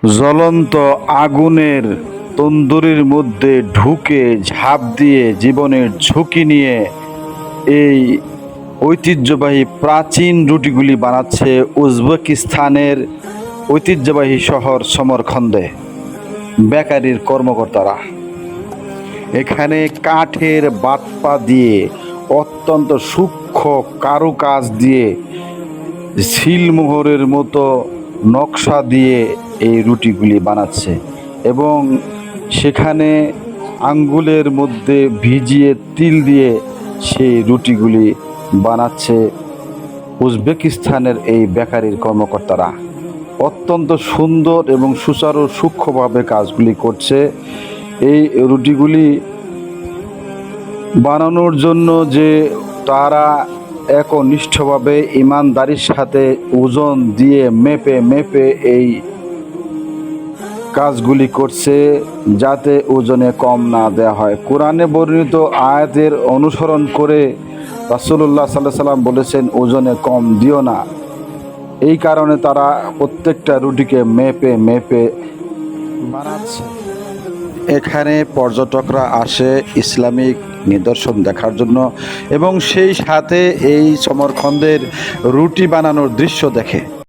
জ্বলন্ত আগুনের তন্দুরির মধ্যে ঢুকে ঝাঁপ দিয়ে জীবনের ঝুঁকি নিয়ে এই ঐতিহ্যবাহী প্রাচীন রুটিগুলি বানাচ্ছে উজবেকিস্তানের ঐতিহ্যবাহী শহর সমরখন্দে বেকারির কর্মকর্তারা। এখানে কাঠের বাটপা দিয়ে অত্যন্ত সূক্ষ্ম কারুকাজ দিয়ে সিলমোহরের মতো নকশা দিয়ে এই রুটিগুলি বানাচ্ছে এবং সেখানে আঙ্গুলের মধ্যে ভিজিয়ে তিল দিয়ে সেই রুটিগুলি বানাচ্ছে উজবেকিস্তানের এই বেকারির কর্মকর্তারা। অত্যন্ত সুন্দর এবং সুচারু সূক্ষ্মভাবে কাজগুলি করছে। এই রুটিগুলি বানানোর জন্য যে তারা একনিষ্ঠভাবে ইমানদারির সাথে ওজন দিয়ে মেপে মেপে এই কাজগুলি করছে যাতে ওজনে কম না দেওয়া হয়। কোরআনে বর্ণিত আয়াতের অনুসরণ করে রাসূলুল্লাহ সাল্লাল্লাহু আলাইহি সাল্লাম বলেছেন ওজনে কম দিও না। এই কারণে তারা প্রত্যেকটা রুটিকে মেপে মেপে বানাচ্ছে। এখানে পর্যটকরা আসে ইসলামিক নিদর্শন দেখার জন্য এবং সেই সাথে এই সমরখন্দের রুটি বানানোর দৃশ্য দেখে।